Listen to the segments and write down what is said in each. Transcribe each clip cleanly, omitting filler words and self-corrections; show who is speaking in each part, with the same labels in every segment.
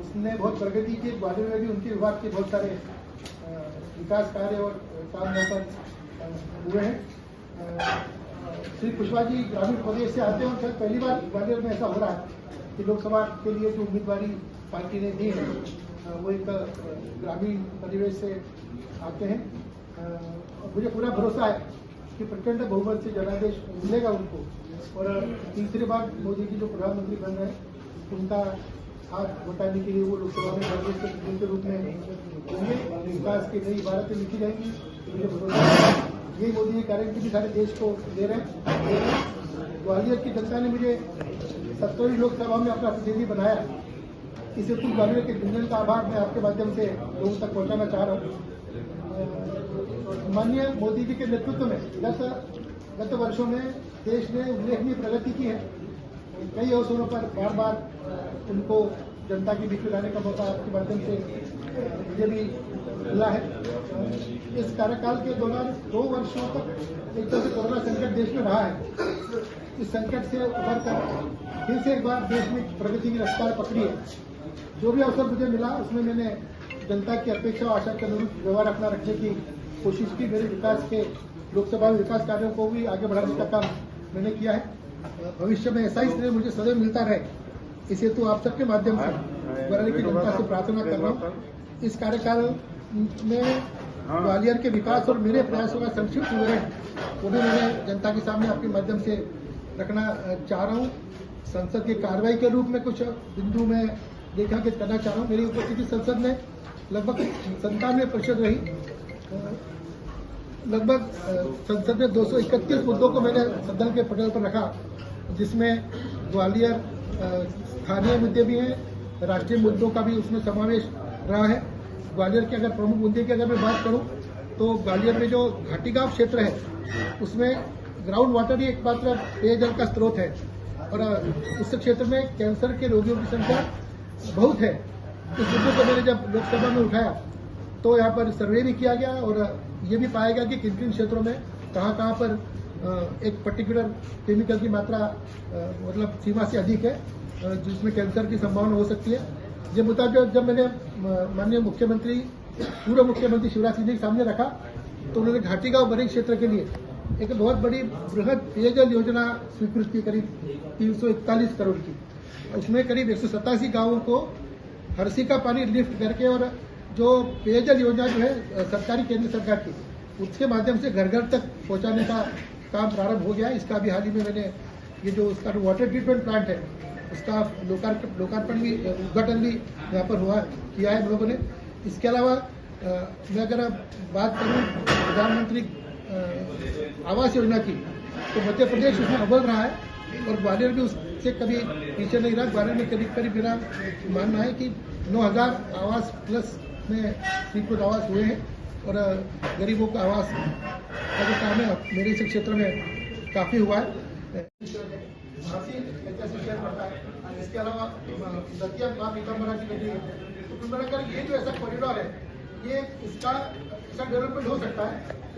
Speaker 1: उसने बहुत प्रगति की। ग्वालियर में भी उनके विभाग के बहुत सारे विकास कार्य और काम यहाँ पर हुए हैं। श्री कुशवाहा जी ग्रामीण प्रदेश से आते हैं और शायद पहली बार ग्वालियर में ऐसा हो रहा है कि लोकसभा के लिए जो उम्मीदवारी पार्टी ने दी है वो एक ग्रामीण परिवेश से आते हैं। मुझे पूरा भरोसा है कि प्रचंड बहुमत से जनादेश मिलेगा उनको और तीसरी बार मोदी जी जो प्रधानमंत्री बन रहे हैं उनका हाथ बटाने के लिए वो लोकसभा में कांग्रेस के प्रतिनिधि के रूप में होंगे। विकास की नई इबारतें लिखी जाएंगी। मुझे भरोसा है यही मोदी जी गारंटी भी सारे देश को दे रहे हैं। ग्वालियर की जनता ने मुझे 70वीं लोकसभा में अपना प्रतिनिधि बनाया। इसे तुम ग्वालियर के जनता का आभार मैं आपके माध्यम से लोगों तक पहुंचाना चाह रहा हूँ। माननीय मोदी जी के नेतृत्व में गत वर्षों में देश ने उल्लेखनीय प्रगति की है। कई अवसरों पर बार बार उनको जनता के बीच में लाने का मौका आपके माध्यम से मुझे भी मिला है। इस कार्यकाल के दौरान 2 वर्षों तक एक तरह से कोरोना संकट देश में रहा है। इस संकट से उभर कर फिर से एक बार देश में प्रगति की रफ्तार पकड़ी है। जो भी अवसर मुझे मिला उसमें मैंने जनता की अपेक्षा और आशा के अनुरूप व्यवहार अपना रखने की कोशिश की। मेरे विकास के लोकसभा में विकास कार्यों को भी आगे बढ़ाने का काम मैंने किया है। भविष्य में ऐसा ही श्रेय मुझे सदैव मिलता रहे, इसे तो आप सबके माध्यम से ग्वालियर की जनता से प्रार्थना कर रहा हूँ। इस कार्यकाल में ग्वालियर के विकास और मेरे प्रयासों का संक्षिप्त विवरण वो भी मैंने जनता के सामने आपके माध्यम से रखना चाह रहा हूँ। संसद की कार्रवाई के रूप में कुछ बिंदु में रेखांकित करना चाह रहा हूँ। मेरी उपस्थिति संसद में लगभग 97% रही। लगभग संसद में 231 मुद्दों को मैंने सदन के पटल पर रखा, जिसमें ग्वालियर स्थानीय मुद्दे भी हैं, राष्ट्रीय मुद्दों का भी उसमें समावेश रहा है। ग्वालियर के अगर प्रमुख मुद्दे की अगर मैं बात करूं तो ग्वालियर में जो घाटीगांव क्षेत्र है उसमें ग्राउंड वाटर ही एकमात्र पेयजल का स्रोत है और उस क्षेत्र में कैंसर के रोगियों की संख्या बहुत है। इस मुद्दे को मैंने जब लोकसभा में उठाया तो यहाँ पर सर्वे भी किया गया और ये भी पाया गया कि किन किन क्षेत्रों में कहाँ पर एक पर्टिकुलर केमिकल की मात्रा मतलब सीमा से अधिक है जिसमें कैंसर की संभावना हो सकती है। ये मुद्दा जब मैंने माननीय मुख्यमंत्री पूर्व मुख्यमंत्री शिवराज सिंह जी के सामने रखा तो उन्होंने घाटीगांव बरेली क्षेत्र के लिए एक बहुत बड़ी बृहद पेयजल योजना स्वीकृत की, करीब 341 करोड़ की। उसमें करीब 187 गांवों को हरसी का पानी लिफ्ट करके और जो पेयजल योजना जो है सरकारी केंद्र सरकार की उसके माध्यम से घर घर तक पहुंचाने का काम प्रारंभ हो गया है। इसका भी हाल ही में मैंने ये जो उसका वाटर ट्रीटमेंट प्लांट है उसका लोकार्पण भी उद्घाटन भी यहाँ पर किया है हम लोगों ने। इसके अलावा मैं अगर बात करूँ प्रधानमंत्री आवास योजना की तो मध्य प्रदेश उसमें अव्वल रहा है और ग्वालियर भी उससे कभी पीछे नहीं रहा। ग्वालियर में करीब मेरा मानना है कि 9000 आवास प्लस में स्वीकृत आवास हुए हैं और गरीबों का आवास का जो काम है मेरे इस क्षेत्र में काफी हुआ है। इसके अलावा दतिया महाविक्रमरा की नदी है, ये जो ऐसा कॉरिडोर है ये इसका ऐसा डेवलपमेंट हो सकता है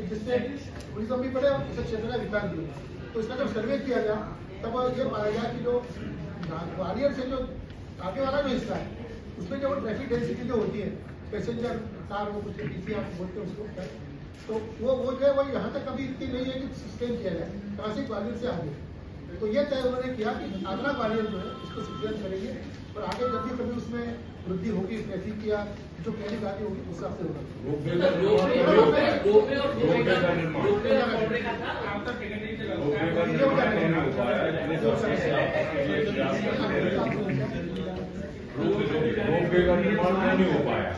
Speaker 1: जिससे टूरिज्म भी बढ़े और इस क्षेत्र का विकास भी हो। तो इसका जब सर्वे किया गया तब ये पाया गया कि जो ग्वालियर से जो आगे वाला जो हिस्सा है उसमें जो ट्रैफिक डेंसिटी जो होती है पैसेंजर कार वो कुछ डीसी आप बोलते हैं उसको, तो वो जो है वो यहाँ तक कभी इतनी नहीं है कि सस्टेन किया जाए कहाँ से ग्वालियर से आगे। तो ये तय उन्होंने किया कि आगरा ग्वालियर जो है इसको सस्टेन करेंगे और आगे जब भी कभी उसमें वृद्धि होगी ट्रैफिक या जो पहली गाड़ी होगी उस हिसाब से
Speaker 2: रोपवे का निर्माण नहीं हो पाया।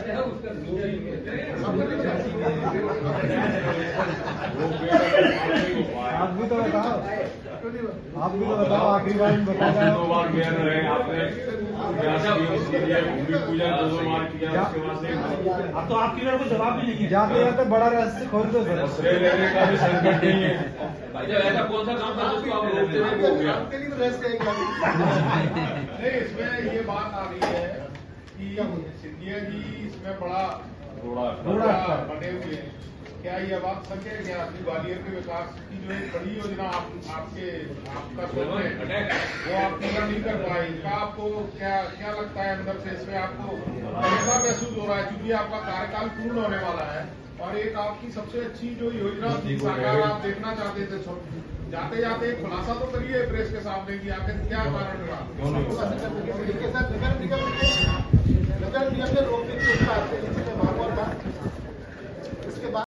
Speaker 3: आप भी तो बताओ आखिरी बार बताया
Speaker 2: 2 बार मेयर रहे आपने, भूमि पूजन 2 बार किया, उसके बाद से
Speaker 3: अब तो आपकी बार को जवाब भी नहीं जाते जाते बड़ा रहस्य खोल दो सर।
Speaker 2: श्रेय लेने का भी संकट नहीं है।
Speaker 4: ऐसा कौन सा काम था जिसको आप रोकते नहीं हो गया?
Speaker 5: नहीं, इसमें ये बात आ रही है कि सिंधिया जी इसमें बड़ा बने हुए हैं क्या ये बात सच है क्या कि ग्वालियर के विकास की जो एक बड़ी योजना आपका सोच है वो आप पूरा नहीं कर पाए, इसका आपको क्या लगता है अंदर से, इसमें आपको कैसा महसूस हो रहा है? क्योंकि आपका कार्यकाल पूर्ण होने वाला है और एक आपकी सबसे अच्छी जो योजना थी साकार आप देखना चाहते थे, जाते जाते एक खुलासा तो करिए प्रेस के सामने कि आखिर क्या कारण रहा।
Speaker 1: देखिए सर, नगर निगम